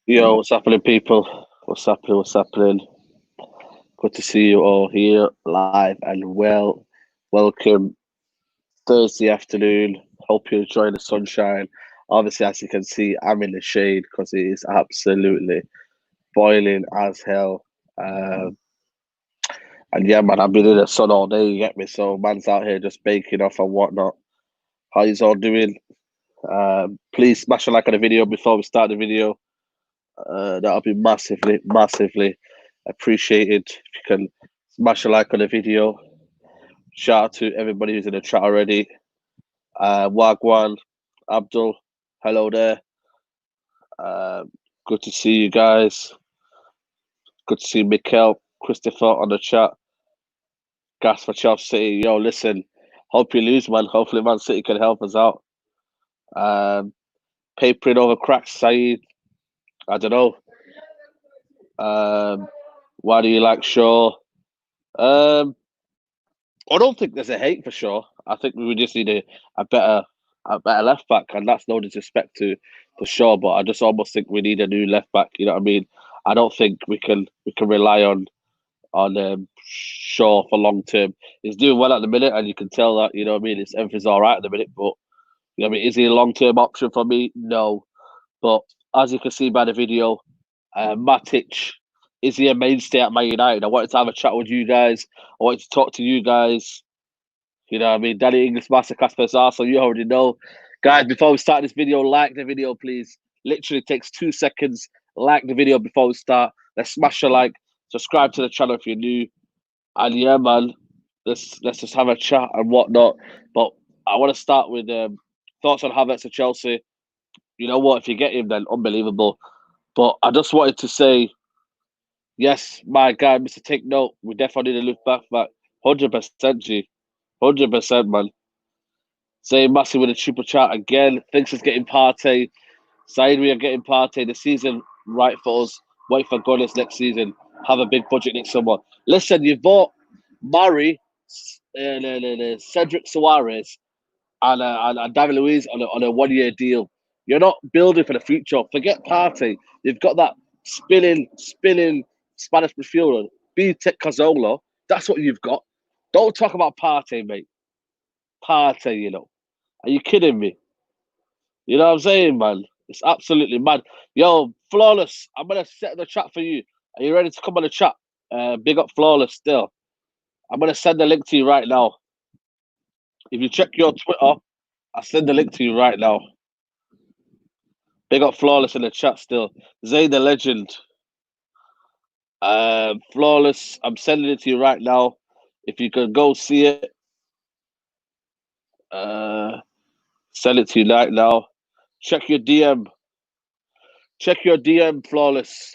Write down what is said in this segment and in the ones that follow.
Yo, what's happening, people? What's happening? What's happening? Good to see you all here, live and well. Welcome Thursday afternoon. Hope you're enjoying the sunshine. Obviously, as you can see, I'm in the shade because it is absolutely boiling as hell. Um, and yeah, man, I've been in the sun all day. You get me? So man's out here just baking off and whatnot. How you all doing? Please smash a like on the video before we start the video. That'll be massively, massively appreciated. If you can smash a like on the video. Shout out to everybody who's in the chat already. Wagwan, Abdul, hello there. Uh, Good to see you guys. Good to see Mikel, Christopher on the chat. Gas for Chelsea. Yo, listen. Hope you lose, man. Hopefully, Man City can help us out. Um, Papering over cracks, Saeed. I don't know. Um, why do you like Shaw? Um, I don't think there's a hate for sure. I think we just need a better a better left back, and that's no disrespect to Shaw, but I just almost think we need a new left back. You know what I mean? I don't think we can rely on Shaw for long term. He's doing well at the minute, and you can tell that. You know what I mean? His everything's all right at the minute, but you know what I mean? Is he a long term option for me? No, but as you can see by the video, Matic, is he a mainstay at Man United? I wanted to have a chat with you guys. I wanted to talk to you guys. You know what I mean? Danny English Masterclass vs Arsenal, you already know. Guys, before we start this video, like the video, please. Literally takes 2 seconds. Like the video before we start. Let's smash a like. Subscribe to the channel if you're new. And yeah, man, let's just have a chat and whatnot. But I want to start with thoughts on Havertz at Chelsea. You know what? If you get him, then unbelievable. But I just wanted to say, yes, my guy, Mr. Take Note, we definitely need to look back. 100%, G. 100%, man. Say Massey with a triple chat again. Thinks he's getting Partey. Saying we are getting Partey. The season right for us. Wait for goodness next season. Have a big budget next summer. Listen, you bought Murray, Cedric Suarez, and David Luiz on a 1 year deal. You're not building for the future. Forget Partey. You've got that spinning Spanish midfielder. Be Tech Cazorla. That's what you've got. Don't talk about Partey, mate. Partey, you know. Are you kidding me? You know what I'm saying, man? It's absolutely mad. Yo, Flawless, I'm gonna set the chat for you. Are you ready to come on the chat? Big up Flawless still. I'm gonna send the link to you right now. If you check your Twitter, I'll send the link to you right now. Big up Flawless in the chat still. Zay the legend. Flawless, I'm sending it to you right now. If you can go see it, uh, send it to you right now. Check your DM. Check your DM, Flawless.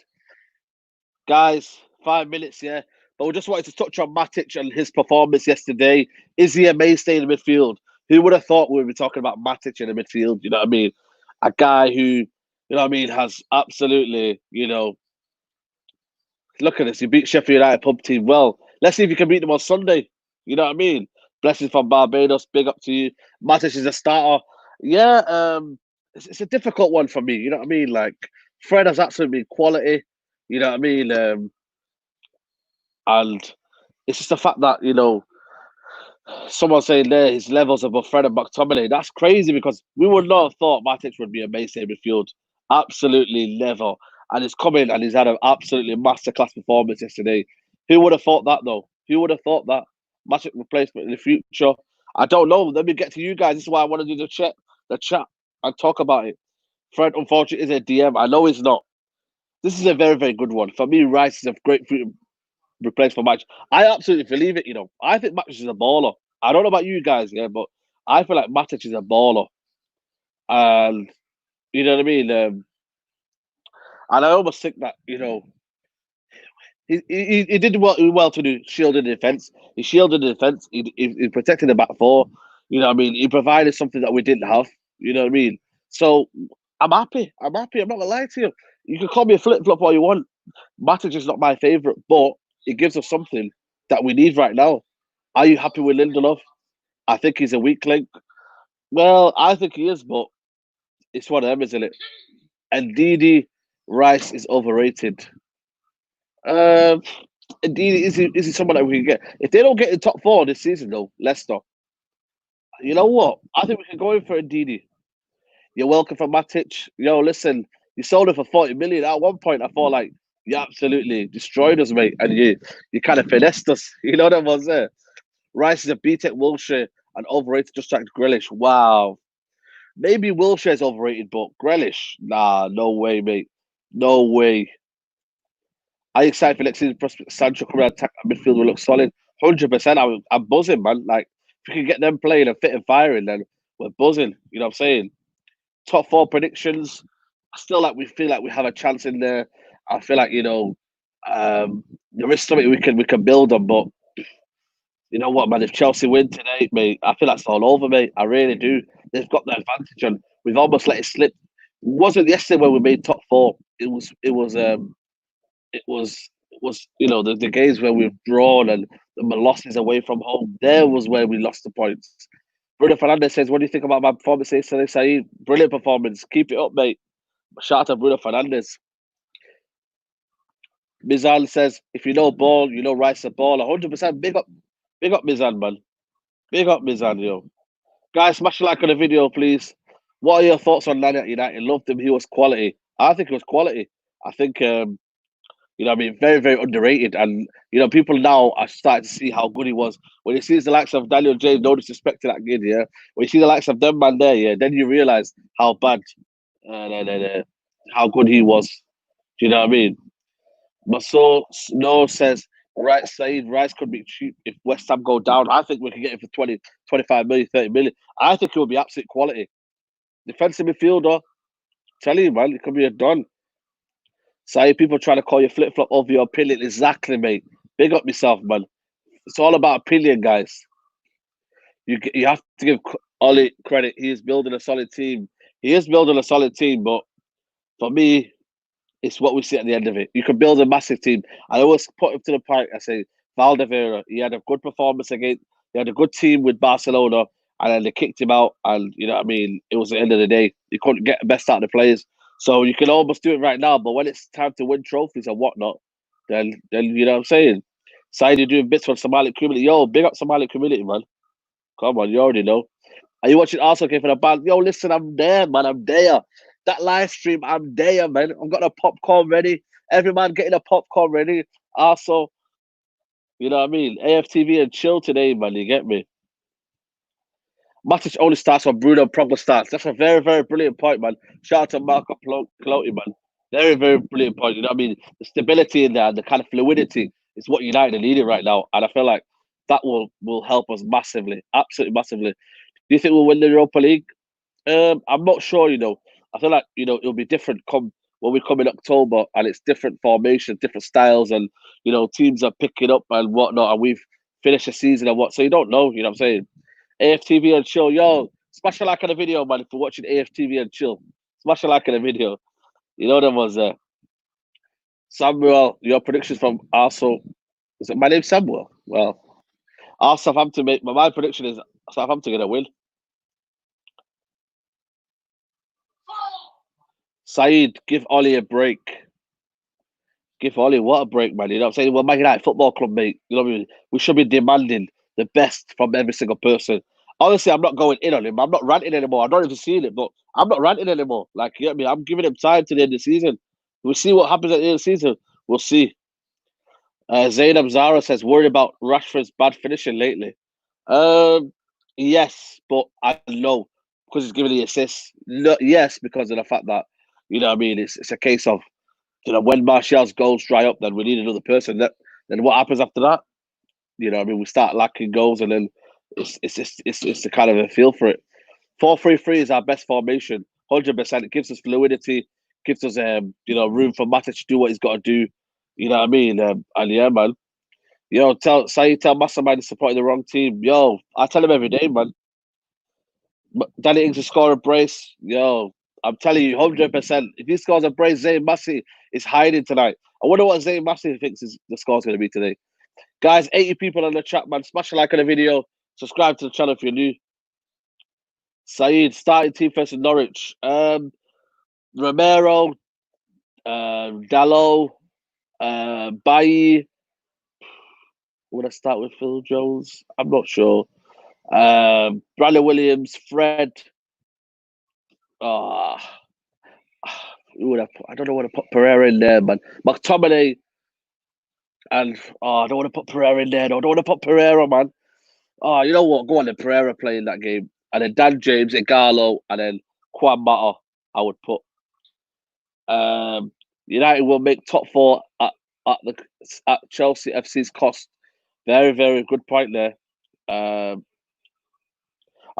Guys, 5 minutes, yeah. But we just wanted to touch on Matic and his performance yesterday. Is he a mainstay in the midfield? Who would have thought we would be talking about Matic in the midfield? You know what I mean? A guy who, you know what I mean, has absolutely, look at this. He beat Sheffield United pub team. Well, let's see if you can beat them on Sunday. You know what I mean? Blessings from Barbados. Big up to you. Matic is a starter. Yeah, it's a difficult one for me. You know what I mean? Like, Fred has absolutely quality. You know what I mean? And it's just the fact that, someone saying there his levels above Fred and McTominay. That's crazy because we would not have thought Matic would be a mainstay midfield. Absolutely never. And he's come in and he's had an absolutely masterclass performance yesterday. Who would have thought that though? Who would have thought that? Matic replacement in the future. I don't know. Let me get to you guys. This is why I want to do the chat and talk about it. Fred, unfortunately, is a DM. I know he's not. This is a very, very good one. For me, Rice is a great replaced for Match. I absolutely believe it. I think Match is a baller. I don't know about you guys, yeah, but I feel like Matic is a baller, and you know what I mean. And I almost think that he did well to do shielding the defense. He shielded the defense. He protected the back four. You know what I mean. He provided something that we didn't have. You know what I mean. So I'm happy. I'm happy. I'm not gonna lie to you. You can call me a flip flop all you want. Matic is not my favorite, but it gives us something that we need right now. Are you happy with Lindelof? I think he's a weak link. Well, I think he is, but it's one of them, isn't it? And Didi, Rice is overrated. Um, Indeed, is he someone that we can get? If they don't get in top four this season, though, Leicester, you know what? I think we can go in for Ndidi. You're welcome for Matic. Yo, listen, you sold it for 40 million. At one point, I thought like you absolutely destroyed us, mate, and you kind of finessed us. You know what I was there. Rice is a BTEC Wilshere and overrated just like Grealish. Wow. Maybe Wilshere's overrated, but Grealish, nah, no way, mate. No way. I excited for next season. Prospect Sancho coming out attack midfield will look solid. 100%. I'm buzzing, man. Like, if we can get them playing and fit and firing, then we're buzzing. You know what I'm saying? Top four predictions. I still like we feel like we have a chance in there. I feel like there is something we can build on, but you know what, man? If Chelsea win today, mate, I feel that's all over, mate. I really do. They've got the advantage, and we've almost let it slip. It wasn't yesterday when we made top four. It was the games where we've drawn and the losses away from home. There was where we lost the points. Bruno Fernandez says, "What do you think about my performance yesterday, Saeed? Brilliant performance. Keep it up, mate." Shout out to Bruno Fernandez. Mizan says, "If you know ball, you know Rice a ball. 100%. Big up, Mizan, man. Big up, Mizan, yo. Guys, smash a like on the video, please. What are your thoughts on Nani at United? Loved him. He was quality. I think he was quality. I think very, very underrated. And people now are starting to see how good he was. When you see the likes of Daniel James, no disrespect to that kid, yeah. When you see the likes of them man there, yeah, then you realise how bad, how good he was. Do you know what I mean? But so Snow says, right, Saeed Rice could be cheap if West Ham go down. I think we can get him for 20, 25 million, 30 million. I think it will be absolute quality. Defensive midfielder, tell you, man, it could be a done. Saeed, people trying to call you flip flop over your opinion. Exactly, mate. Big up yourself, man. It's all about opinion, guys. You have to give Ollie credit. He is building a solid team. He is building a solid team, but for me, it's what we see at the end of it. You can build a massive team. I always put him to the point. I say Valdevera. He had a good performance against. He had a good team with Barcelona, and then they kicked him out. And you know what I mean. It was the end of the day. You couldn't get the best out of the players. So you can almost do it right now. But when it's time to win trophies and whatnot, then you know what I'm saying. Side you doing bits for Somali community. Yo, big up Somali community, man. Come on, you already know. Are you watching Arsenal game for the band? Yo, listen, I'm there, man. I'm there. That live stream, I'm there, man. I've got a popcorn ready. Every man getting a popcorn ready. Also, you know what I mean? AFTV and chill today, man. You get me? Matic only starts when Bruno proper starts. That's a very, very brilliant point, man. Shout out to Marco Pelotti, man. Very, very brilliant point. You know what I mean? The stability in there, the kind of fluidity is what United are needing right now. And I feel like that will help us massively. Absolutely massively. Do you think we'll win the Europa League? I'm not sure. I feel like it'll be different come when we come in October, and it's different formations, different styles, and teams are picking up and whatnot, and we've finished the season and what. So you don't know. You know what I'm saying? AFTV and chill, yo. Smash a like on the video, man. If you're watching AFTV and chill, smash a like on the video. You know them was there. Samuel, your predictions from Arsenal. Is it my name Samuel? Well, Southampton. My prediction is Southampton gonna win. Saeed, give Ollie a break. Give Ollie what a break, man. You know what I'm saying? We're Man United Football Club, mate. You know what I mean? We should be demanding the best from every single person. Honestly, I'm not going in on him. I'm not ranting anymore. I'm not even seeing it, but I'm not ranting anymore. Like, you know what I mean? I'm giving him time to the end of the season. We'll see what happens at the end of the season. We'll see. Zainab Zara says, worried about Rashford's bad finishing lately. Um, yes, but I know because he's giving the assists. No, yes, because of the fact that, you know what I mean? It's a case of when Martial's goals dry up, then we need another person. Then what happens after that? You know, what I mean, we start lacking goals, and then it's the kind of a feel for it. 4-3-3 is our best formation. 100%. It gives us fluidity, gives us room for Matic to do what he's got to do. You know what I mean? And yeah, man. Tell Mastermind he's supporting the wrong team. Yo, I tell him every day, man. Danny Ings will score a brace. Yo, I'm telling you, 100%. If he scores a brace, Zayn Massey is hiding tonight. I wonder what Zayn Massey thinks the score's going to be today. Guys, 80 people on the chat, man. Smash a like on the video. Subscribe to the channel if you're new. Saeed, starting team versus Norwich. Romero, Dallo, Bailly. Would I start with Phil Jones? I'm not sure. Bradley Williams, Fred. Uh, who would I put? I don't know what to put Pereira in there, man. McTominay and I don't want to put Pereira in there. I don't want to put Pereira, man. Oh, you know what? Go on, then Pereira playing that game, and then Dan James, Igalo, and then Kwan Mata. I would put. United will make top four at Chelsea FC's cost. Very, very good point there. I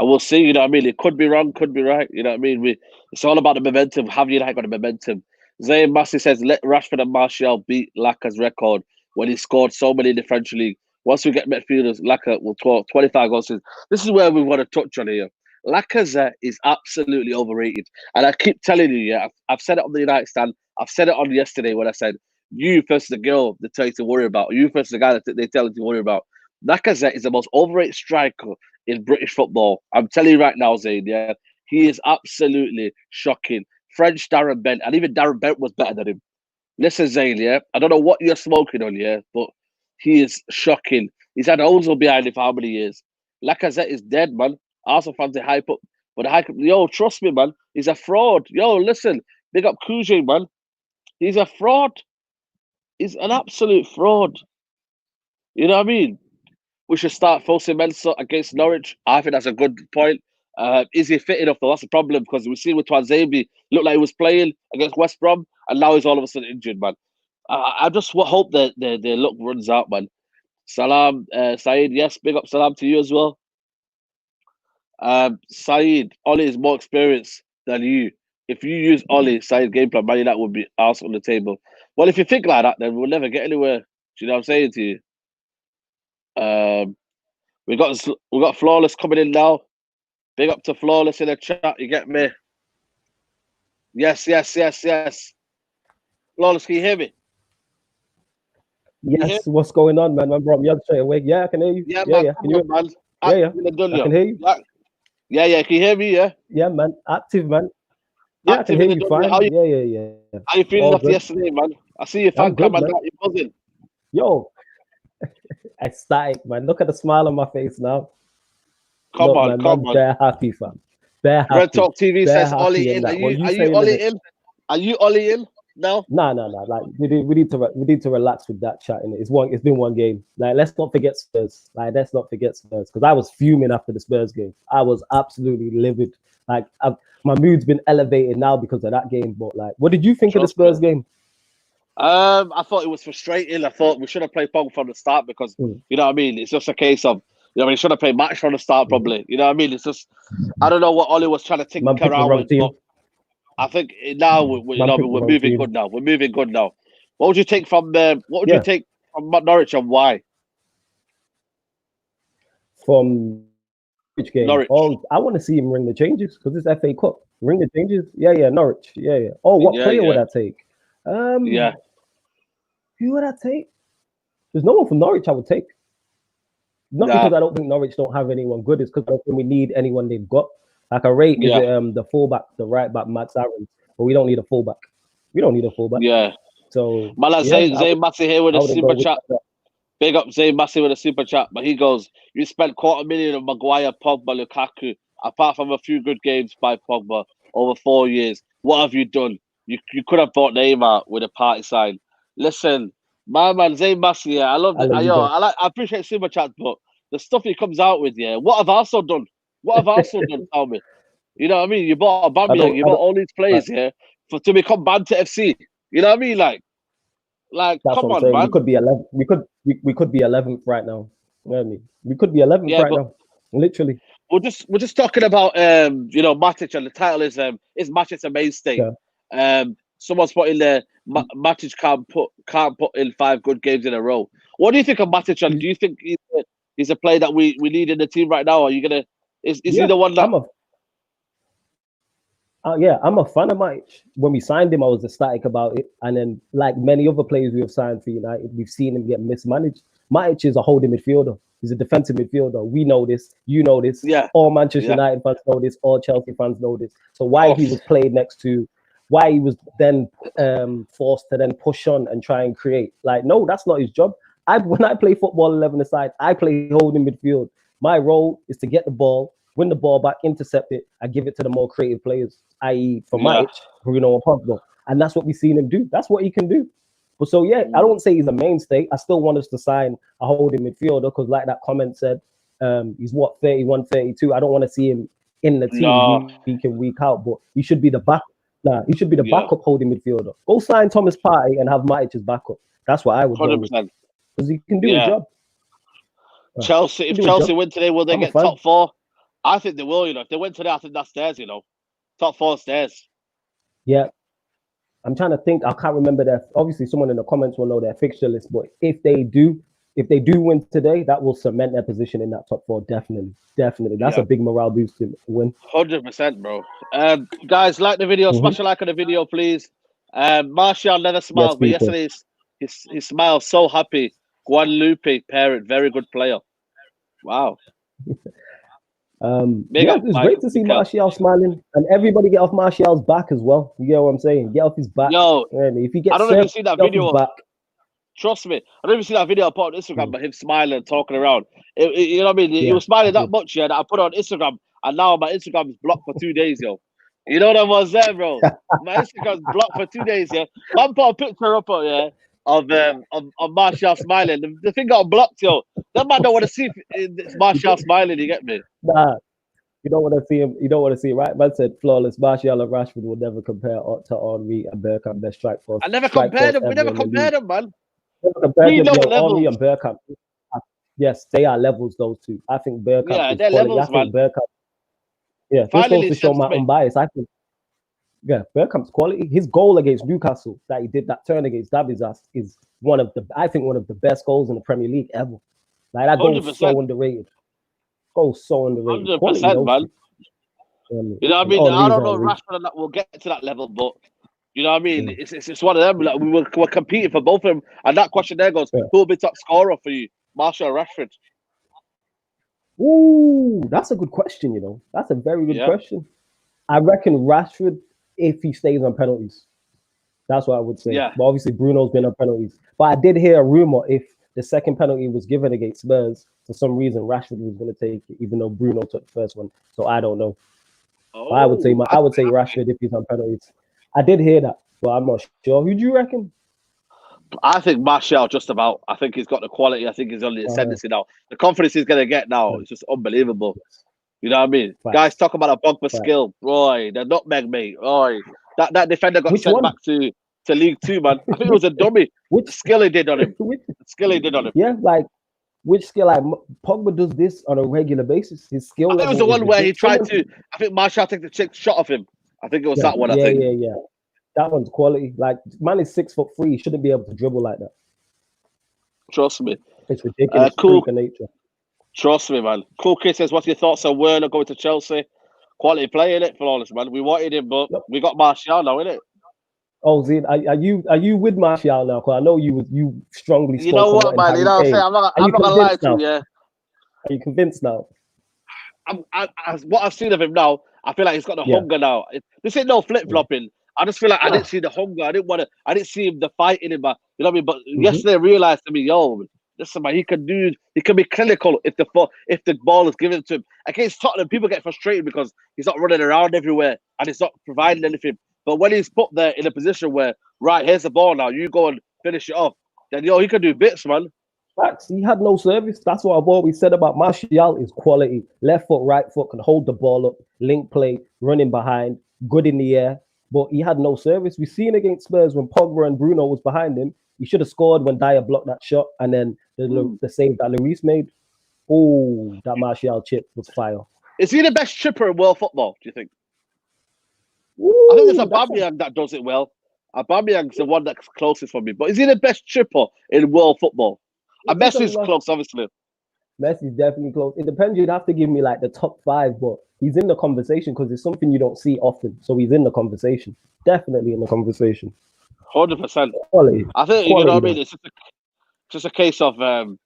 will see, you know what I mean? It could be wrong, could be right. You know what I mean? It's all about the momentum. Have United got the momentum? Zayn Massey says, let Rashford and Martial beat Laka's record when he scored so many in the French league. Once we get midfielders, Laka will score 25 goals. This is where we want to touch on here. Lacazette is absolutely overrated. And I keep telling you, yeah, I've said it on the United stand. I've said it on yesterday when I said, you versus the girl they tell you to worry about. You versus the guy that they tell you to worry about. Lacazette is the most overrated striker in British football. I'm telling you right now, Zayn, yeah, he is absolutely shocking. French Darren Bent, and even Darren Bent was better than him. Listen, Zayn, yeah, I don't know what you're smoking on, yeah, but he is shocking. He's had Ozil behind him for how many years? Lacazette is dead, man. Arsenal fans, they hype up. But the hype, yo, trust me, man, he's a fraud. Yo, listen, big up Kujin, man. He's a fraud. He's an absolute fraud. You know what I mean? We should start Fosu Mensah against Norwich. I think that's a good point. Is he fit enough though? That's the problem because we see with Twanzebe, looked like he was playing against West Brom, and now he's all of a sudden injured, man. I just hope that their luck runs out, man. Salam, Saeed, yes, big up Salam to you as well. Saeed, Ollie is more experienced than you. If you use Ollie, Saeed game plan, Man United would be asked on the table. Well, if you think like that, then we'll never get anywhere. Do you know what I'm saying to you? We got Flawless coming in now. Big up to Flawless in the chat. You get me? Yes. Flawless, can you hear me? Yes, what's going on, man? Man brought me up straight away. Yeah, I can hear you. Yeah, man. Yeah. Can you hear me? I can hear you. Yeah. Can you hear me? Yeah. Yeah, man. Active, man. Yeah, Active, I can hear you fine. Yeah. How you feeling after yesterday, man? I see your fan cam and that. You're buzzing. Yo, ecstatic, man. Look at the smile on my face now. Come on. They're happy, fam. They're happy. Red Talk TV says Ollie in. Are you Ollie in? Are you Ollie in? No. Like we need to relax with that chat. It's been one game. Like let's not forget Spurs. Because I was fuming after the Spurs game. I was absolutely livid. Like my mood's been elevated now because of that game. But like, what did you think of the Spurs game? I thought it was frustrating. I thought we should have played Pogba from the start because you know what I mean. It's just a case of he should have played Matic from the start probably. You know what I mean. It's just I don't know what Ollie was trying to think around with. But I think now we're moving good now. We're moving good now. What would you take from you take from Norwich and why? From which game? Norwich. Oh, I want to see him ring the changes because it's FA Cup. Ring the changes. Yeah, Norwich. Yeah. Oh, what player would I take? Who would I take? There's no one from Norwich I would take. Not because I don't think Norwich don't have anyone good. It's because I don't think we need anyone they've got. Like a rate is the fullback, the right back, Max Aaron. But we don't need a fullback. Yeah. So Zayn Massey here with a super chat. Big up Zayn Massey with a super chat. But he goes, you spent $250,000 on Maguire, Pogba, Lukaku. Apart from a few good games by Pogba over 4 years, what have you done? You could have bought Neymar with a party sign. Listen, my man Zayn Massey, yeah, I love it. I appreciate super chats, but the stuff he comes out with, yeah, what have Arsenal done? Tell me. You know what I mean? You bought Aubameyang, you bought all these players here to become banned to FC. You know what I mean? Like come on, man. We could be 11th. We could be 11th right now. You know what I mean? We could be 11th right now. Literally. We're just talking about Matic, and the title is Matic a mainstay. Yeah. Someone's put in there Matic can't put in 5 good games in a row. What do you think of Matic? And do you think he's a player that we need in the team right now? Are you gonna is he the one that I'm a fan of Matic. When we signed him, I was ecstatic about it. And then, like many other players we have signed for United, we've seen him get mismanaged. Matic is a holding midfielder. He's a defensive midfielder. We know this. You know this. Yeah. All Manchester United fans know this. All Chelsea fans know this. So why he was played next to why he was then forced to then push on and try and create. Like, no, that's not his job. When I play football 11 aside, I play holding midfield. My role is to get the ball, win the ball back, intercept it, and give it to the more creative players, i.e. for Matic, Bruno, and Pogba. And that's what we've seen him do. That's what he can do. But so, yeah, I don't say he's a mainstay. I still want us to sign a holding midfielder because, like that comment said, he's what, 31, 32. I don't want to see him in the team week in, week out, but he should be the back. Nah, he should be the backup holding midfielder. Go sign Thomas Partey and have Matic as backup. That's what I would do. Because he can do his job. Chelsea, if Chelsea win today, will they get top 4? I think they will, you know. If they win today, I think that's theirs, you know. Top 4 stairs. Yeah. I'm trying to think. I can't remember that. Obviously, someone in the comments will know their fixture list. But if they do win today, that will cement their position in that top 4. Definitely. That's a big morale boost to win. 100%, bro. Guys, like the video. Smash a like on the video, please. Martial never smiles, but yesterday he smiled so happy. Guadalupe parent, very good player. Wow. It's great to see Martial smiling, and everybody get off Martial's back as well. You get what I'm saying? Get off his back. Yo, if he gets I don't know if you see that video. Back. Trust me, I don't even see that video I put on Instagram, but him smiling, talking around. You know what I mean? He was smiling that much, that I put it on Instagram, and now my Instagram is blocked for 2 days, yo. You know what I was there, bro? My Instagram's blocked for 2 days, yeah. Man put a picture up, of Martial smiling. The thing got blocked, yo. That man don't want to see Martial smiling. You get me? Nah, you don't want to see him. You don't want to see him, right? Man said flawless. Martial and Rashford will never compare to Henry and Bergkamp. Their strike force. I never compared them. We never compared them, man. Henry and Bergkamp. Yes, they are levels. Those two. I think Bergkamp. Yeah, they're levels, man. Bergkamp. Yeah, just goes to show my unbiased. I think. Yeah, Bergkamp's quality. His goal against Newcastle that he did that turn against Dabizas is one of the best goals in the Premier League ever. Like that goal is so underrated. So underrated. 100%, man. You know what I mean? I don't know if Rashford and that will get to that level, but you know what I mean? It's one of them. Like we're competing for both of them. And that question there goes, who will be top scorer for you? Martial or Rashford? Ooh, that's a good question, you know. That's a very good question. I reckon Rashford if he stays on penalties. That's what I would say. Yeah. But obviously Bruno's been on penalties. But I did hear a rumor if the second penalty was given against Spurs, for some reason Rashford was going to take it, even though Bruno took the first one. So I don't know. But I would say Rashford if he's on penalties. I did hear that, but I'm not sure. Who do you reckon? I think Martial just about. I think he's got the quality. I think he's on the ascendancy now. The confidence he's going to get now is just unbelievable. You know what I mean? Guys talk about a Pogba skill. Roy, the nutmeg, mate. Roy, that defender got sent back to League 2, man. I think it was a dummy. Which skill he did on him? Yeah, like which skill? Like Pogba does this on a regular basis. His skill. I think it was the one where he tried to. I think Martial took the shot of him. I think it was that one. I think. Yeah. That one's quality. Like man is 6'3". He shouldn't be able to dribble like that. Trust me. It's ridiculous. Cool. Nature. Trust me, man. Cool Kid says, what's your thoughts on Werner going to Chelsea? Quality player, innit, Flawless, man. We wanted him, but we got Martial now, innit? Oh, Zin, are you with Martial now? Because I know you strongly. You know what, man? You know what I'm saying? I'm not gonna lie to you. Yeah. Are you convinced now? What I've seen of him now, I feel like he's got the hunger now. This ain't no flip flopping. I just feel like I didn't see the hunger. I didn't see him the fight in him. You know what I mean? But yesterday I realized to me, yo, listen, man, he can be clinical if the ball is given to him. Against Tottenham, people get frustrated because he's not running around everywhere and he's not providing anything. But when he's put there in a position where, right, here's the ball now, you go and finish it off, then he can do bits, man. Facts. He had no service. That's what I've always said about Martial is quality. Left foot, right foot, can hold the ball up, link play, running behind, good in the air. But he had no service. We've seen against Spurs when Pogba and Bruno was behind him. He should have scored when Dyer blocked that shot, and then the save that Lloris made. Oh, that Martial chip was fire. Is he the best chipper in world football, do you think? Ooh, I think there's Aubameyang that does it well. Aubameyang's the one that's closest for me. But is he the best chipper in world football? And Messi's close, obviously. Messi's definitely close. It depends. You'd have to give me like the top 5, but he's in the conversation because it's something you don't see often. So he's in the conversation. Definitely in the conversation. 100%. Quality. I think, you know what I mean? It's just a case of, you know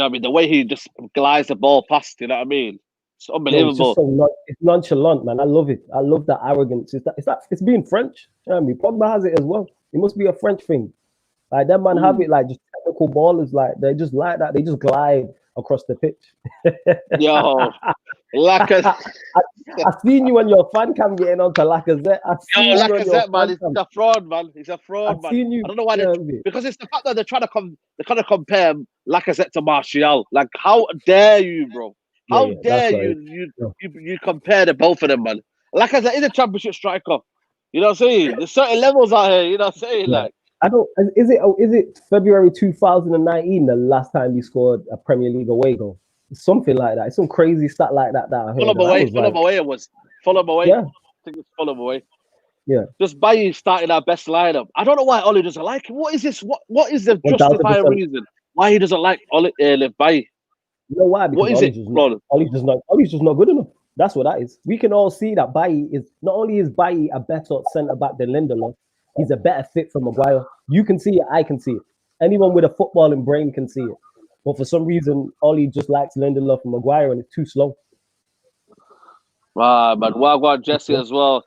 what I mean? The way he just glides the ball past, you know what I mean? It's Bro, it's just unbelievable. so it's nonchalant, man. I love it. I love that arrogance. It's being French. You know what I mean? Pogba has it as well. It must be a French thing. Like that man have it like just technical ballers, like they just like that. They just glide across the pitch. Yo, Lacazette. I seen you on your fan cam getting onto Lacazette. I Yo, seen you on your Lacazette, man, fan he's cam. a fraud, man. He's a I fraud, man. seen you. I don't know why Yeah, because it's the fact that they're trying to compare Lacazette to Martial. Like, how dare you, bro? How that's dare what it you is. you compare the both of them, man? Lacazette is a championship striker. You know what I'm saying? There's certain levels out here. You know what I'm saying? Yeah. Like, I don't. Is it February 2019 the last time he scored a Premier League away goal? Something like that. It's some crazy stat like that I heard. Fulham And I away, was like, Fulham away. It was Fulham away. yeah, I think it's Fulham away. yeah, Just Bailly starting our best lineup. I don't know why Ollie doesn't like him. What is this? What is the 1000%. justifying reason why he doesn't like Ollie Bailly? You know why? Because What is it, Flawless? Ollie's just not good enough. That's what that is. We can all see that Bailly is not only is Bailly a better centre back than Lindelof, he's a better fit for Maguire. You can see it, I can see it. Anyone with a footballing brain can see it. But for some reason, Ollie just likes Lindelof and Maguire, and it's too slow. But Wagwan Jesse as well.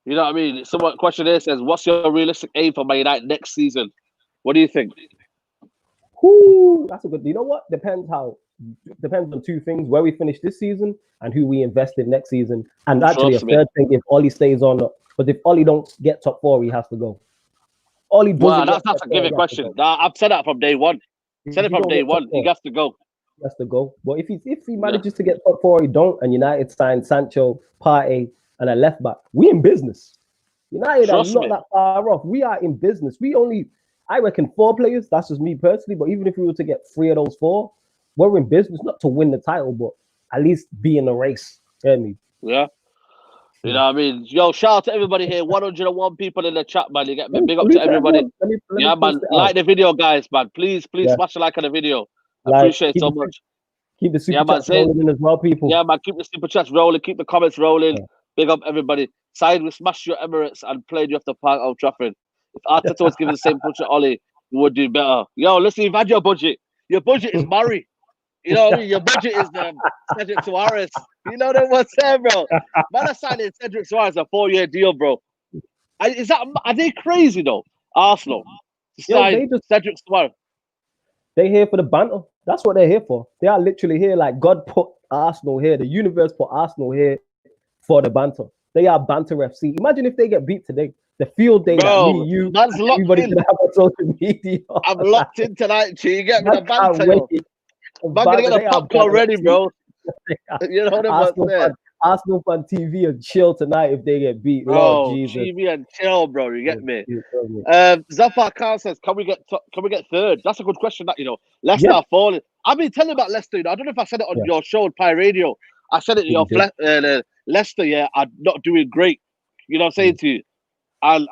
You know what I mean? Someone question here says, "What's your realistic aim for Man United next season?" What do you think? Whoo, that's a good. You know what? Depends on two things: where we finish this season and who we invest in next season. And actually, a Trust me. third thing: if Ollie stays on, but if Ollie don't get top four, he has to go. Ollie doesn't. Well, that's a given question. I've said that from day one. Said it from day one. He has to go. He has to go. But if he manages to get top four, he don't, and United sign Sancho, Partey, and a left back, we in business. United are not that far off. We are in business. I reckon 4 players. That's just me personally. But even if we were to get 3 of those 4, we're in business, not to win the title, but at least be in the race. You know what I mean? Yeah. You know what I mean? Yo, shout out to everybody here. 101 people in the chat, man. You get me. Big up to everybody. Yeah, man. Like the video, guys, man. Please smash a like on the video. I appreciate it so much. Keep the super chats rolling in as well, people. Yeah, man. Keep the super chats rolling. Keep the comments rolling. Yeah. Big up everybody. Side with Smash Your Emirates and played you off the park Old Trafford. If Arteta was given the same punch at Ollie, you would do better. Yo, listen, you've had your budget. Your budget is Murray. You know what I mean? Your budget is Cedric Suarez. You know what I'm saying, bro? Man, I signed Cedric Suarez a 4-year deal, bro. Are they crazy though? Arsenal to sign Cedric Suarez. They're here for the banter. That's what they're here for. They are literally here. Like God put Arsenal here. The universe put Arsenal here for the banter. They are banter FC. Imagine if they get beat today. The field day that me, you, everybody can have on social media. I'm locked in tonight, G. You get me the banter. I'm gonna get a popcorn ready, bro. You know what I'm saying? Arsenal fan TV and chill tonight if they get beat. Bro, TV and chill, bro. You get me? Zafar Khan says, "Can we get third?" That's a good question. That Leicester are falling. I've been telling about Leicester. I don't know if I said it on your show, Pie Radio. I said it. Leicester, are not doing great. You know what I'm saying to you? And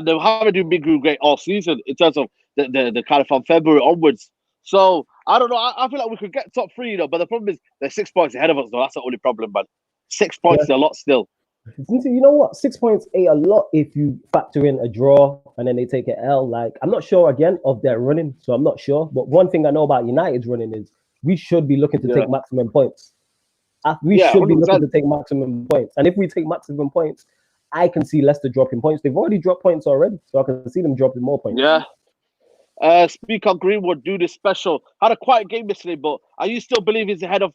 they haven't been great all season in terms of the kind of from February onwards. So I don't know. I feel like we could get top 3, but the problem is they're 6 points ahead of us. Though that's the only problem, man. 6 points is a lot still. You know what? 6 points ain't a lot if you factor in a draw and then they take an L. Like I'm not sure again of their running, so I'm not sure. But one thing I know about United's running is we should be looking to take maximum points. We should be looking to take maximum points, and if we take maximum points, I can see Leicester dropping points. They've already dropped points already, so I can see them dropping more points. Yeah. Speak on Greenwood, do this special. Had a quiet game yesterday, but are you still believe he's ahead of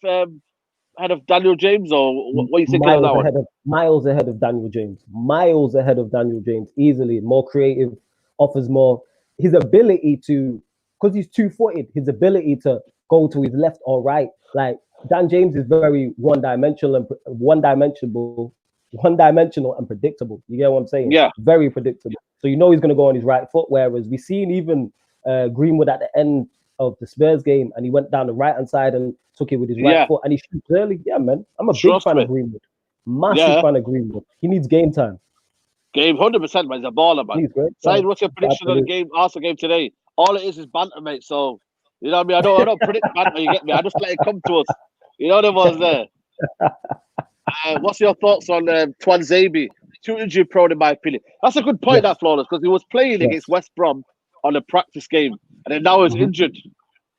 Daniel James, or what are you thinking of that one? Miles ahead of Daniel James. Miles ahead of Daniel James. Easily. More creative, offers more. His ability to, because he's 2-footed, his ability to go to his left or right. Like Dan James is very one-dimensional and predictable. You get what I'm saying? Yeah. Very predictable. So you know he's going to go on his right foot. Whereas we seen even Greenwood at the end of the Spurs game, and he went down the right-hand side and took it with his right foot, and he shoots early. Yeah, man. I'm a big fan of Greenwood. Massive fan of Greenwood. He needs game time. 100%, man. He's a baller, man. Side, what's your prediction of the game? Arsenal game today? All it is banter, mate. So, you know what I mean? I don't predict banter, you get me? I just let it come to us. You know what it was there? What's your thoughts on Twanzebe? Too injury prone, in my opinion. That's a good point, that Flawless, because he was playing against West Brom on a practice game, and then now he's injured.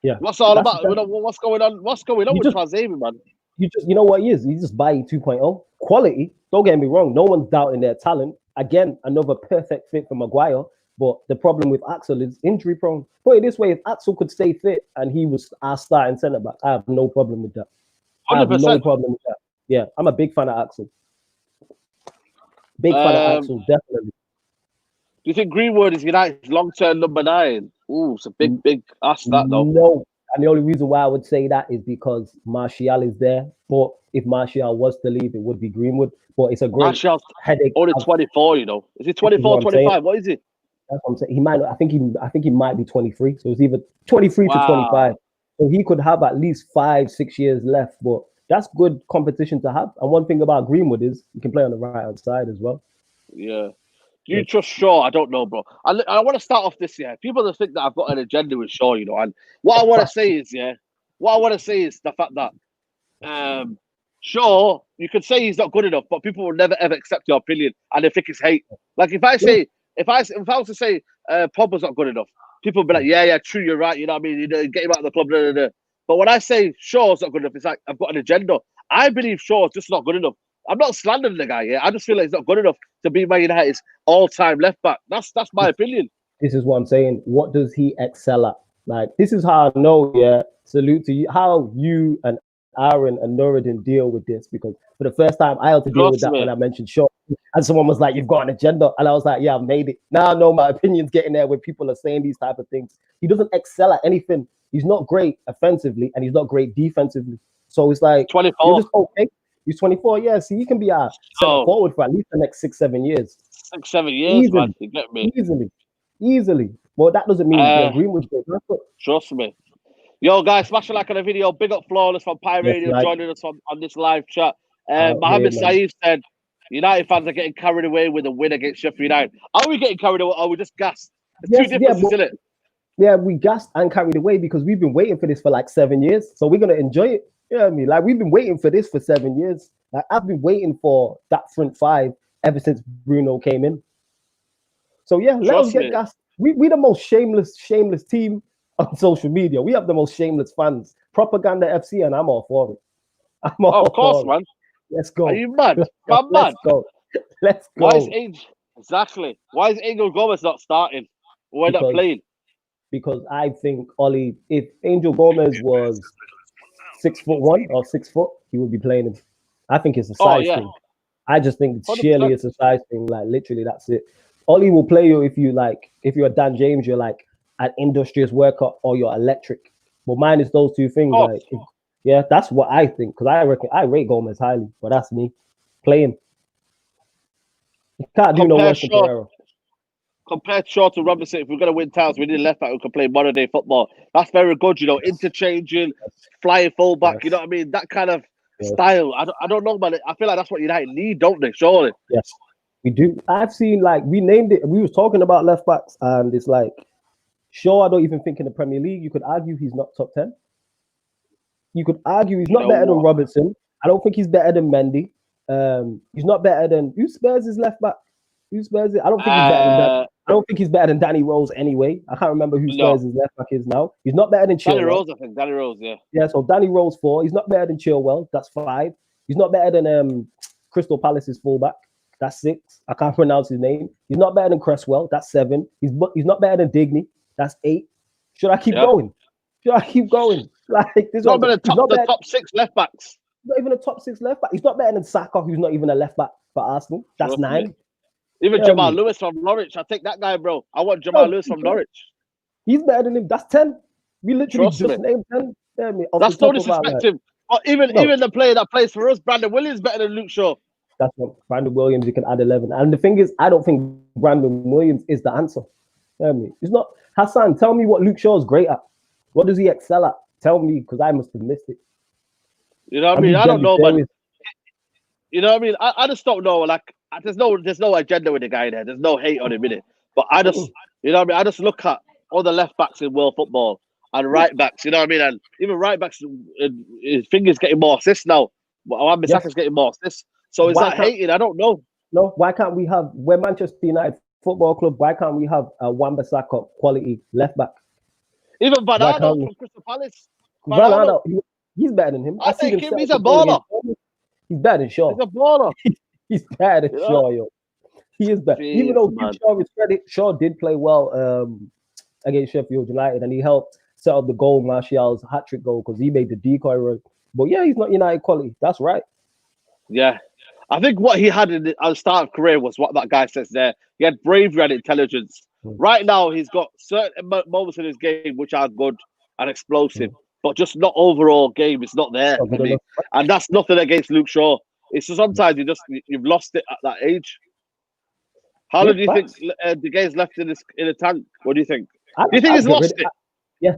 Yeah. What's all about? What's going on? What's going on with Twanzebe, man? you know what he is? He's just Bailly 2.0. Quality, don't get me wrong, no one's doubting their talent. Again, another perfect fit for Maguire. But the problem with Axel is injury prone. Put it this way, if Axel could stay fit and he was our starting centre back, I have no problem with that. I have 100%. no problem with that. Yeah, I'm a big fan of Axel. Big fan of Axel, definitely. Do you think Greenwood is United's long-term number 9? Ooh, it's a big ask that though. No, and the only reason why I would say that is because Martial is there. But if Martial was to leave, it would be Greenwood. But it's a great Martial's headache. only 24, you know. Is he 24, 25? What is he? That's what I'm saying. He might. I think he might be 23. So it's either 23 to 25. So he could have at least 5-6 years left. But that's good competition to have. And one thing about Greenwood is he can play on the right hand side as well. Yeah. Do you trust Shaw? I don't know, bro. I want to start off this year. People that think that I've got an agenda with Shaw, you know, and what I want to say is, the fact that Shaw, you could say he's not good enough, but people will never ever accept your opinion and they think it's hate. Like if I was to say Pogba's not good enough, people will be like, yeah, true, you're right. You know what I mean? You know, get him out of the club. Blah, blah, blah. But when I say Shaw's not good enough, it's like I've got an agenda. I believe Shaw's just not good enough. I'm not slandering the guy, yeah. I just feel like he's not good enough to be Man United's all-time left back. That's my opinion. This is what I'm saying. What does he excel at? Like, this is how I know, yeah, salute to you, how you and Aaron and Nuruddin deal with this. Because for the first time, I had to deal with that when I mentioned Shaw. And someone was like, you've got an agenda. And I was like, yeah, I've made it. Now I know my opinion's getting there when people are saying these type of things. He doesn't excel at anything. He's not great offensively and he's not great defensively. So it's like, 24. You're just okay. He's 24. Yeah, so he can be a center forward for at least the next 6-7 years. 6-7 years, easily, man. You get me? Easily. Well, that doesn't mean Greenwood's great. Trust me. Yo, guys, smash a like on the video. Big up Flawless from Pi Radio joining us on this live chat. Mohammed Saeed said, United fans are getting carried away with a win against Sheffield United. Are we getting carried away or are we just gassed? There's two differences, isn't it? Yeah, we gassed and carried away because we've been waiting for this for like 7 years. So we're going to enjoy it. You know what I mean? Like, we've been waiting for this for 7 years. Like, I've been waiting for that front five ever since Bruno came in. So, yeah, let us get gassed. We're the most shameless team on social media. We have the most shameless fans. Propaganda FC, and I'm all for it. Of course, man. Let's go. Are you mad? Let's go. Let's go. Why is Angel Gomez not starting? Why not playing? Because I think, Ollie, if Angel Gomez was 6'1" or 6 foot, he would be playing him. I think it's a size thing. I just think sheerly it's a size thing. Like, literally, that's it. Ollie will play you if you're Dan James, you're like an industrious worker or you're electric. But mine is those two things. Yeah, that's what I think. Because I rate Gomez highly, but that's me. Playing. You can't do no worse than Pereira. Compared Shaw to Robinson, if we're going to win titles, we need a left back who can play modern day football. That's very good, you know, interchanging, flying fullback, you know what I mean? That kind of style. I don't know, man. I feel like that's what United need, don't they? Surely. Yes, we do. I've seen, like, we named it. We was talking about left backs, and it's like, Shaw, I don't even think in the Premier League. You could argue he's not top 10. You could argue he's not better than Robertson. I don't think he's better than Mendy. He's not better than who Spurs is left back. Who Spurs is? I don't think he's better than that. I don't think he's better than Danny Rose anyway. I can't remember who Spurs' left back is now. He's not better than Chilwell. Danny Rose, I think. Danny Rose, yeah. Yeah, so Danny Rose 4. He's not better than Chilwell. That's 5. He's not better than Crystal Palace's fullback. That's 6. I can't pronounce his name. He's not better than Cresswell. That's 7. He's not better than Digny. That's 8. Should I keep going? Like, this not better than the top 6 left backs. Not even a top 6 left back. He's not better than Saka, who's not even a left back for Arsenal. That's 9. Even Jamal Lewis from Norwich. I take that guy, bro. I want Jamal Lewis from Norwich. He's better than him. That's 10. We literally named 10. That's no disrespect to him. But even the player that plays for us, Brandon Williams, better than Luke Shaw. That's what Brandon Williams, you can add 11. And the thing is, I don't think Brandon Williams is the answer. It's not. Hassan, tell me what Luke Shaw is great at. What does he excel at? Tell me, because I must have missed it. You know what I mean? I don't know, but you know what I mean? I just don't know. Like, there's no agenda with the guy there. There's no hate on him in it. But I just, you know what I mean? I just look at all the left backs in world football and right backs. You know what I mean? And even right backs, his fingers getting more assists now. Wan-Bissaka's getting more assists. So is that hating? I don't know. No, why can't we have? We're Manchester United Football Club. Why can't we have a Wan-Bissaka quality left back? Even Van Arnold from Crystal Palace. He's better than him. I I seen him think set he's up a the goal against baller. Bournemouth. He's better than Shaw. He's a baller. He's better than You know? Shaw, yo. He is better. Even Jeez, though man. Shaw is credit, Shaw did play well against Sheffield United, and he helped set up the goal, Martial's hat-trick goal, because he made the decoy run. But yeah, he's not United quality. That's right. Yeah. I think what he had at the start of career was what that guy says there. He had bravery and intelligence. Right now, he's got certain moments in his game which are good and explosive, but just not overall game. It's not there for me. And that's nothing against Luke Shaw. It's just sometimes you've lost it at that age. How long do you think the game's left in the tank? What do you think? Do you think he's lost it? Yeah,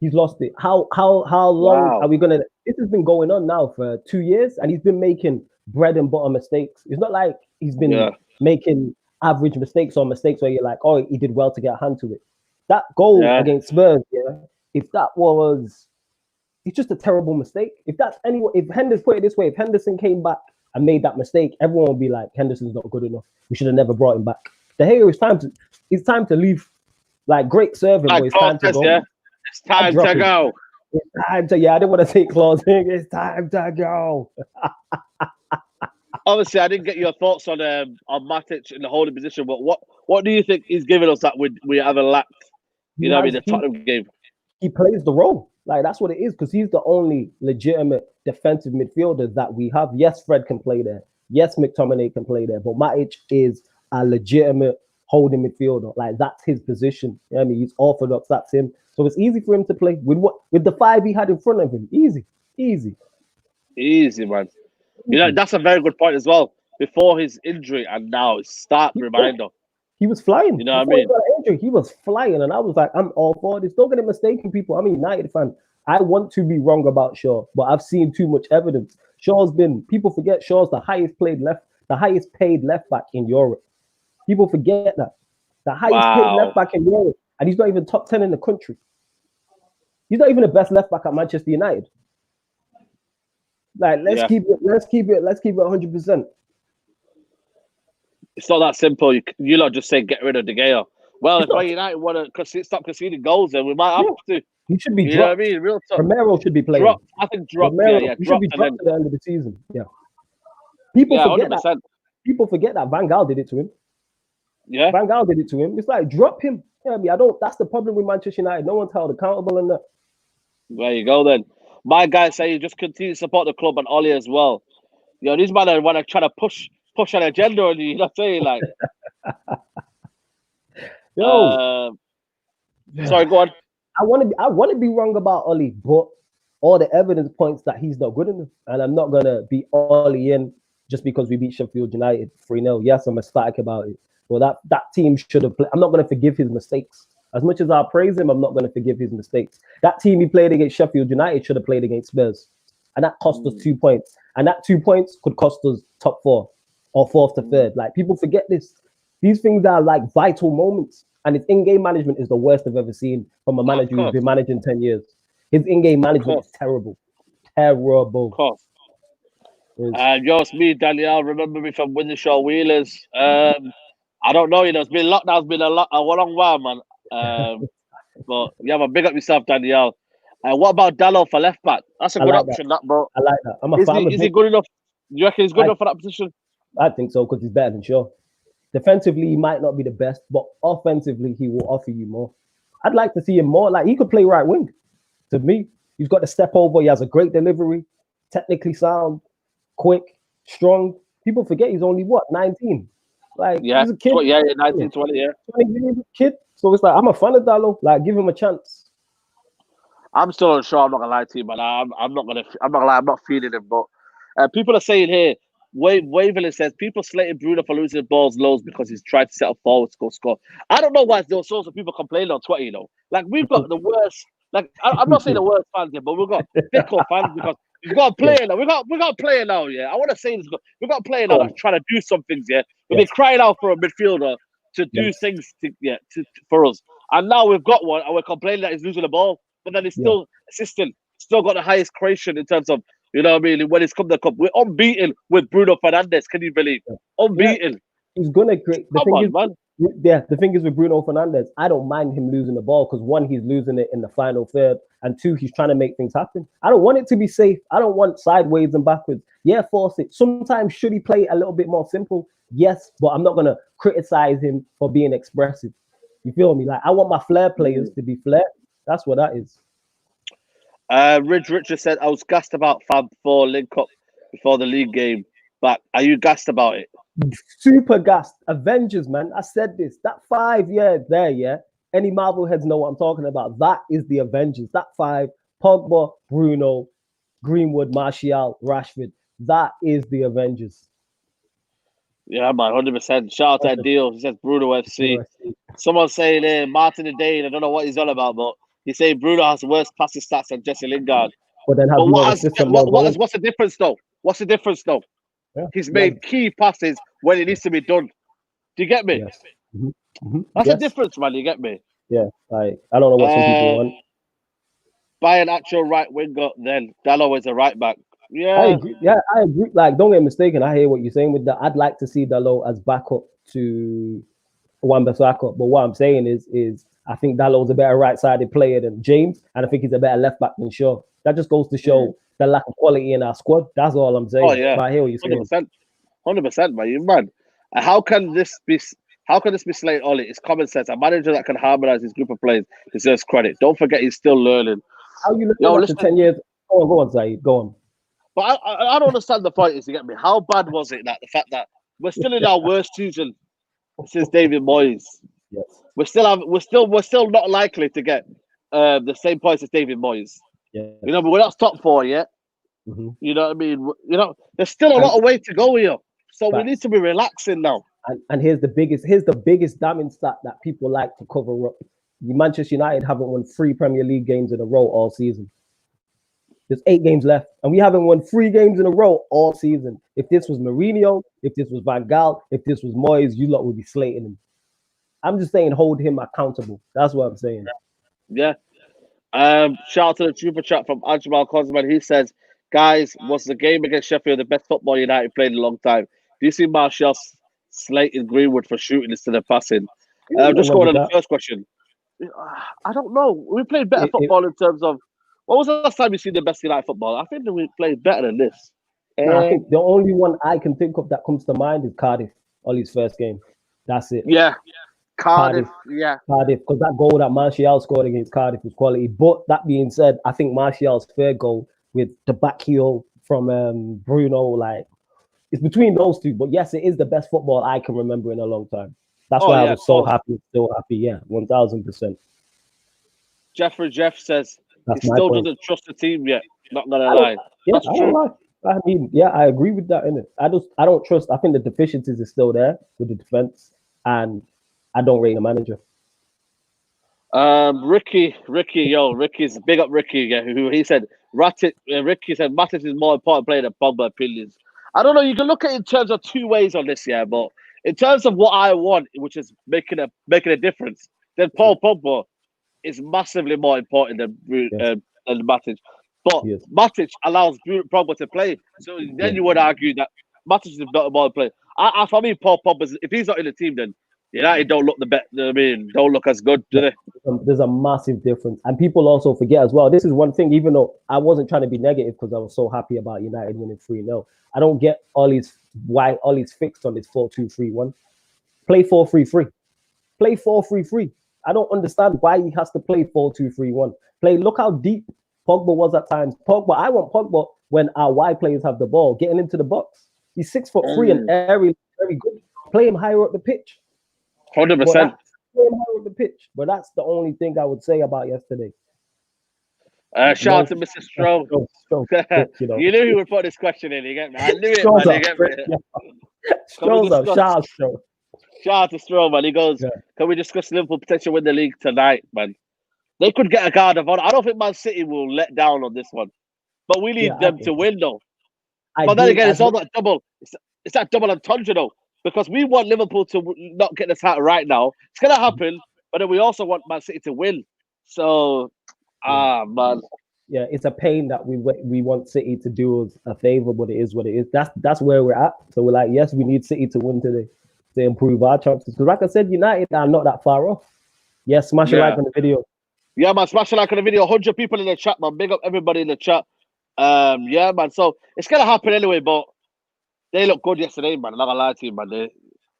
he's lost it. How long are we gonna? This has been going on now for 2 years, and he's been making bread and butter mistakes. It's not like he's been making average mistakes or mistakes where you're like, oh, he did well to get a hand to it. That goal against Spurs, if that was, it's just a terrible mistake. If that's anyone, if Henderson put it this way, if Henderson came back and made that mistake, everyone would be like, Henderson's not good enough. We should have never brought him back. The hero, it's time to leave. Like, great serving, but it's time to go. Yeah. It's time to go. It's time to, I didn't want to say clause. It's time to go. Obviously, I didn't get your thoughts on Matic in the holding position, but what do you think he's giving us that we haven't lacked? You know, in the Tottenham game. He plays the role. Like, that's what it is, because he's the only legitimate defensive midfielder that we have. Yes, Fred can play there. Yes, McTominay can play there. But Matic is a legitimate holding midfielder. Like, that's his position. You know what I mean? He's orthodox. That's him. So it's easy for him to play with the five he had in front of him. Easy, man. You know, that's a very good point as well. Before his injury and now, it's stark reminder. He was flying. You know what I mean? He was flying, and I was like, I'm all for this. Don't get it mistaken, people. I'm a United fan. I want to be wrong about Shaw, but I've seen too much evidence. People forget Shaw's the highest paid left back in Europe. People forget that. The highest paid left back in Europe, and he's not even top 10 in the country. He's not even the best left back at Manchester United. Like, let's keep it 100%. It's not that simple. You lot just say get rid of De Gea. Well, if United want to stop conceding goals, then we might have to. He should be dropped. You know what I mean? Real talk. Romero should be playing. Dropped. I think dropped. He should be dropped at the end of the season. Yeah. People forget 100%. That. People forget that Van Gaal did it to him. Yeah. Van Gaal did it to him. It's like, drop him. You know what I mean? That's the problem with Manchester United. No one's held accountable in that. There you go then. My guy say you just continue to support the club and Ollie as well. You know, these men want to try to push an agenda on you. You know what I'm saying? Like, sorry, go on. I want to be wrong about Ollie, but all the evidence points that he's not good enough, and I'm not gonna be Ollie in just because we beat Sheffield United 3-0. Yes, I'm ecstatic about it. Well, that team should have played. I'm not gonna forgive his mistakes. As much as I praise him, I'm not going to forgive his mistakes. That team he played against Sheffield United should have played against Spurs. And that cost us 2 points. And that 2 points could cost us top 4 or 4th to 3rd. Like, people forget this. These things are like vital moments. And his in-game management is the worst I've ever seen from a manager who's been managing 10 years. His in-game management is terrible. Terrible. Of course. Yours, me, Danielle, remember me from Windsor Wheelers. I don't know, it's been lockdown's been a long while, man. But yeah, but big up yourself, Danielle. What about Dallo for left back? That's a good option, bro. I like that. I'm a fan. Is he good enough? You reckon he's good enough for that position? I think so, because he's better than Shaw. Defensively, he might not be the best, but offensively, he will offer you more. I'd like to see him more. Like, he could play right wing. To me, he's got the step over. He has a great delivery, technically sound, quick, strong. People forget he's only 19. Like, he's a kid. 19, 20, yeah. 20 kid. So it's like, I'm a fan of Dallo. Like, give him a chance. I'm still unsure. I'm not gonna lie to you, man. I'm not gonna lie. I'm not feeling him. But people are saying here, Waverley says people slated Bruno for losing balls lows because he's tried to set up forward score. I don't know why there were sorts of people complaining on Twitter. Like, we've got the worst. Like, I'm not saying the worst fans here, but we've got fickle fans because we've got a player now. We got a player now. Yeah, I want to say this. We've got a player now that's trying to do some things. Yeah, but they're crying out for a midfielder to do things for us. And now we've got one, and we're complaining that he's losing the ball, but then he's still assistant, still got the highest creation in terms of, you know what I mean, when it's come to the cup. We're unbeaten with Bruno Fernandes. Can you believe? Unbeaten. He's gonna create. Come on, man. Yeah, the thing is with Bruno Fernandes, I don't mind him losing the ball because one, he's losing it in the final third, and two, he's trying to make things happen. I don't want it to be safe. I don't want sideways and backwards. Yeah, force it. Sometimes should he play a little bit more simple? Yes, but I'm not gonna criticize him for being expressive. You feel me? Like I want my flair players to be flair. That's what that is. Ridge Richard said, I was gassed about Fab 4 link up before the league game back. Are you gassed about it? Super gassed. Avengers, man. I said this. That 5 years there, yeah. Any Marvel heads know what I'm talking about. That is the Avengers. That 5, Pogba, Bruno, Greenwood, Martial, Rashford. That is the Avengers. Yeah, man, 100%. Shout out to Adil. He says Bruno FC. Someone's saying Martin and Dane, I don't know what he's on about, but he's saying Bruno has worse passing stats than Jesse Lingard. But then But what's the difference though? What's the difference though? Yeah. He's made key passes when it needs to be done. Do you get me? Yes. Mm-hmm. That's the difference, man. You get me? Yeah. I don't know what some people want. Buy an actual right winger, then Dalot is a right back. Yeah. I agree. Yeah, I agree. Like, don't get mistaken. I hear what you're saying with that. I'd like to see Dalot as backup to Wan-Bissaka. But what I'm saying is I think Dalot's a better right-sided player than James, and I think he's a better left back than Shaw. That just goes to show the lack of quality in our squad. That's all I'm saying. Oh yeah, but I hear what you're saying. 100%, man. You man. How can this be Slate Ollie? It's common sense. A manager that can harmonize his group of players deserves credit. Don't forget, he's still learning. How you learn after 10 years? Go on, Zaid. Go on. But I don't understand the point. Is you get me? How bad was it that the fact that we're still in our worst season since David Moyes? Yes. We're still not likely to get the same points as David Moyes. Yeah. You know, but we're not top 4 yet. Mm-hmm. You know what I mean? You know, there's still a lot of way to go here. So we need to be relaxing now. And here's the biggest damning stat that people like to cover up. Manchester United haven't won 3 Premier League games in a row all season. There's 8 games left, and we haven't won 3 games in a row all season. If this was Mourinho, if this was Van Gaal, if this was Moyes, you lot would be slating him. I'm just saying, hold him accountable. That's what I'm saying. Yeah. Shout out to the Trooper chat from Ajmal Cosman. He says, guys, was the game against Sheffield the best football United played in a long time? Do you see Martial slating Greenwood for shooting instead of passing? Just going on the first question. I don't know. We played better football in terms of. What was the last time you seen the best United football? I think that we played better than this. I think the only one I can think of that comes to mind is Cardiff, Ollie's first game. That's it. Yeah. Cardiff, yeah. Cardiff, because that goal that Martial scored against Cardiff was quality. But that being said, I think Martial's third goal with the back heel from Bruno, like, it's between those two. But yes, it is the best football I can remember in a long time. That's why I was so happy, still happy. Yeah, 1000%. Jeffrey Jeff says he still doesn't trust the team yet. Not gonna lie. Yeah, that's true. Lie. I mean, yeah, I agree with that. Innit? I don't trust. I think the deficiencies are still there with the defense, and I don't rate the manager. Ricky's big up Ricky. Yeah, who he said Ricky said Matic is more important player than Pogba opinions. I don't know. You can look at it in terms of 2 ways on this, yeah, but in terms of what I want, which is making a difference, then Paul Pogba is massively more important than Matic. But Matic allows Pogba to play, so then you would argue that Matic is a better more player. For me, Paul Pogba, if he's not in the team, then United don't look the best. I mean, don't look as good, do they? There's a massive difference, and people also forget as well. This is one thing. Even though I wasn't trying to be negative because I was so happy about United winning 3-0, I don't get why Ollie's fixed on this 4-2-3-1. Play 4-3-3. Play 4-3-3. I don't understand why he has to play 4-2-3-1. Look how deep Pogba was at times. I want Pogba when our wide players have the ball, getting into the box. He's 6'3" and very, very good. Play him higher up the pitch. 100%. Play him higher up the pitch. But that's the only thing I would say about yesterday. Shout out to Mr. Stroh. You knew he would put this question in. You get me? I knew it, man. You get me? Shout out to Stroh, man. He goes, can we discuss Liverpool potential win the league tonight, man? They could get a guard of honor. I don't think Man City will let down on this one. But we need them to win, though. But then again, it's all that double. It's that double entendre, though. Because we want Liverpool to not get the title right now. It's going to happen. But then we also want Man City to win. So, man. Yeah, it's a pain that we want City to do us a favor, but it is what it is. That's where we're at. So we're like, yes, we need City to win today. to improve our chances. Because like I said, United are not that far off. Yeah, smash a like on the video. Yeah, man, smash a like on the video. 100 people in the chat, man. Big up everybody in the chat. Yeah, man. So it's gonna happen anyway, but they look good yesterday, man. I'm not gonna lie to you, man. You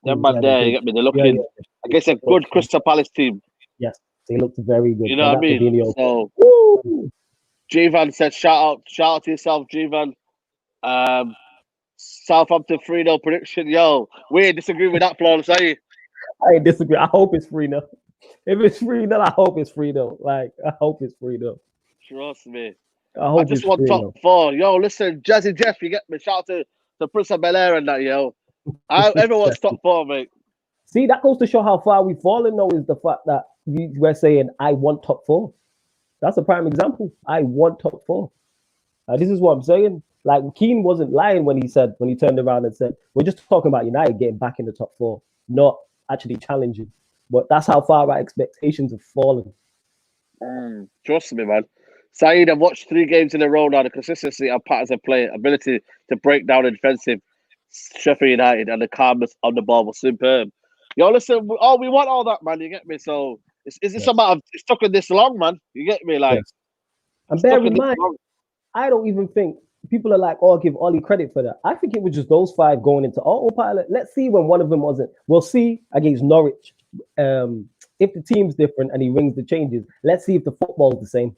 get me. They're looking against a good Crystal Palace team. Yes, they looked very good. You know what I mean? Video. So Jivan said, shout out to yourself, Jivan. Southampton 3-0 prediction. Yo, we ain't disagree with that, Flawless, are you? I ain't disagree. I hope it's 3-0. If it's 3-0, I hope it's 3-0. Like, I hope it's 3-0. Trust me. I just want top 4. Yo, listen, Jazzy Jeff, you get me? Shout out to Prince of Bel-Air and that, yo. Everyone's top 4, mate. See, that goes to show how far we've fallen, though, is the fact that we're saying, I want top 4. That's a prime example. I want top 4. This is what I'm saying. Like, Keane wasn't lying when he turned around and said, we're just talking about United getting back in the top 4, not actually challenging. But that's how far our expectations have fallen. Trust me, man. Saeed, I've watched 3 games in a row now. The consistency of patterns of play, ability to break down in defensive Sheffield United, and the calmness on the ball was superb. Yo, listen, we want all that, man. You get me? So it's a matter of it's taking this long, man. You get me? Like, and bear in mind, I don't even think people are like, oh, give Ollie credit for that. I think it was just those 5 going into autopilot. Let's see when one of them wasn't. We'll see against Norwich. If the team's different and he rings the changes, let's see if the football's the same.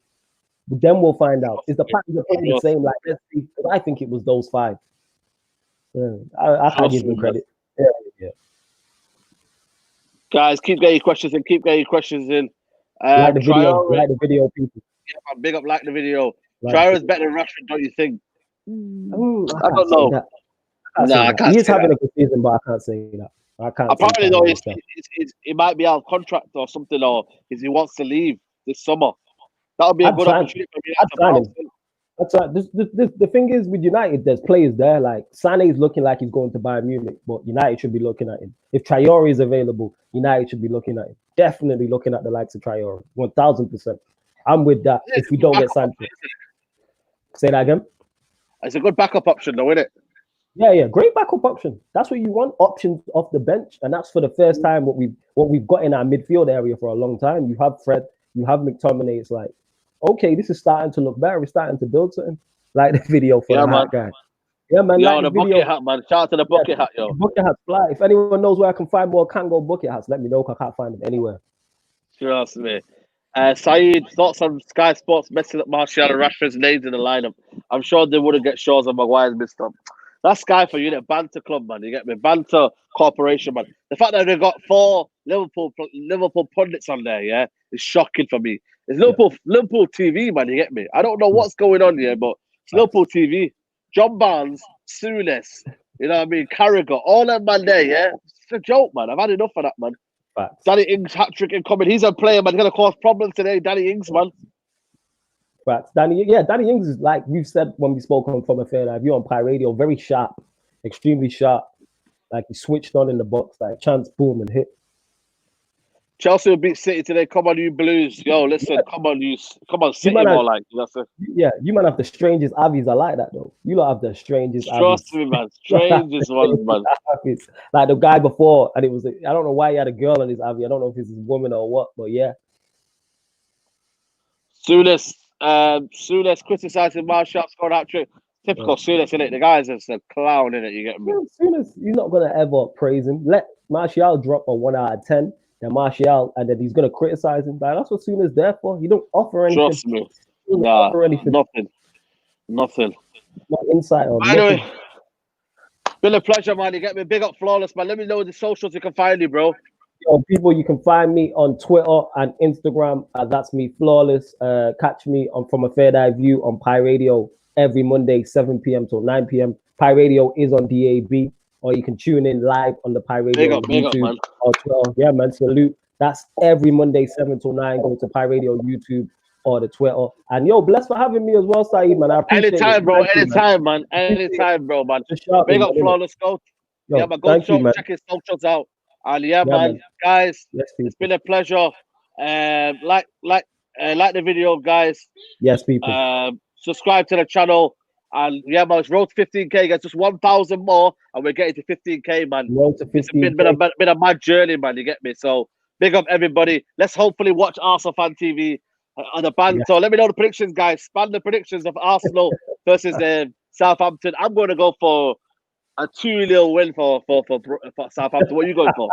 But then we'll find out. Is the pattern the same? Like, let's see. I think it was those 5. I can't give him credit. Yeah. Guys, keep getting your questions in. Like the video, people. Yeah, man, big up, like the video. Traore's better than Rashford, don't you think? I don't know. I can't. He's having a good season, but I can't say that. Apparently, though, he might be out of contract or something, or if he wants to leave this summer, that'll be a good opportunity for me. That's right. The thing is with United, there's players there. Like Sané is looking like he's going to Bayern Munich, but United should be looking at him. If Traore is available, United should be looking at him. Definitely looking at the likes of Traore, 1000%. I'm with that. If we don't get Sancho, say that again. It's a good backup option, though, isn't it? Yeah, great backup option. That's what you want, options off the bench, and that's for the first time what we've got in our midfield area for a long time. You have Fred, you have McTominay. It's like, okay, this is starting to look better. We're starting to build something. Like the video for the hat guy. Yeah, man. Yo, like the bucket hat, man. Shout out to the bucket hat, yo. Bucket hats fly. If anyone knows where I can find more Kango bucket hats, let me know, because I can't find them anywhere. Trust me. Saeed, thoughts on Sky Sports messing up Martial and Rashford's names in the lineup? I'm sure they wouldn't get Shaw's and Maguire's missed up. That's Sky for you, the banter club, man. You get me? Banter corporation, man. The fact that they've got 4 Liverpool pundits on there, yeah, is shocking for me. It's Liverpool TV, man. You get me? I don't know what's going on here, but it's Liverpool TV. John Barnes, Souness, you know what I mean? Carragher, all that man there, yeah. It's a joke, man. I've had enough of that, man. Facts. Danny Ings hat-trick incoming. He's a player, man. He's gonna cause problems today. Danny Ings, man. Facts. Danny Ings is, like we've said when we spoke on From a Fair View on Pi Radio, very sharp, extremely sharp. Like he switched on in the box, like chance, boom, and hit. Chelsea will beat City today. Come on, you Blues. Yo, listen, come on, City more like. You might have the strangest Avies. I like that, though. You lot have the strangest Trust me, man. Strangest one, man. Like the guy before, and it was, I don't know why he had a girl on his Avi. I don't know if it's his woman or what, but yeah. Souness criticizing Martial scored hat trick. Typical Souness, innit? The guy's just a clown, innit? You get me? Souness, you're not gonna ever praise him. Let Martial drop a 1 out of 10. Then Martial, and then he's gonna criticize him. Like, that's what Souness is there for. You don't offer anything. Trust me. Nah, nothing. No insight on. Anyway, been a pleasure, man. You get me? Big up, Flawless, man. Let me know the socials you can find you, bro. Yo, people, you can find me on Twitter and Instagram. That's me, Flawless. Catch me on From a Fair View on Pi Radio every Monday, 7 p.m. till 9 p.m. Pi Radio is on DAB, or you can tune in live on the Pi Radio YouTube or Twitter. Yeah, man, salute. That's every Monday, 7 till 9. Go to Pi Radio YouTube or the Twitter. And yo, blessed for having me as well, Saeed, man. I appreciate it. Anytime, man. Anytime, bro, man. Big up, Flawless. Go. Yeah, man. Go check his socials out. And yeah, man, guys, it's been a pleasure. Like the video, guys. Yes, people. Subscribe to the channel. And yeah, man, it's road to 15K, guys. Just 1,000 more, and we're getting to 15K, man. Road to It's 15K. been a mad journey, man. You get me? So big up everybody. Let's hopefully watch Arsenal Fan TV on the band. So let me know the predictions, guys. Span the predictions of Arsenal versus Southampton. I'm going to go for a 2-0 win for Southampton. What are you going for?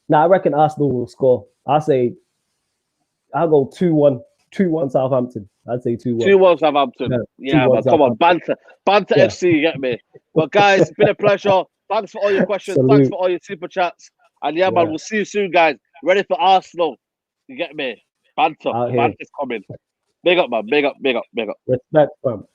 Now I reckon Arsenal will score. I'll go 2-1. 2-1 Southampton. I'd say 2-1. 2-1 Southampton. Yeah, man. Come on. Banter FC, you get me? But guys, it's been a pleasure. Thanks for all your questions. Salute. Thanks for all your super chats. And yeah, man, we'll see you soon, guys. Ready for Arsenal. You get me? Banter's coming. Big up, man. Big up. Respect, fam.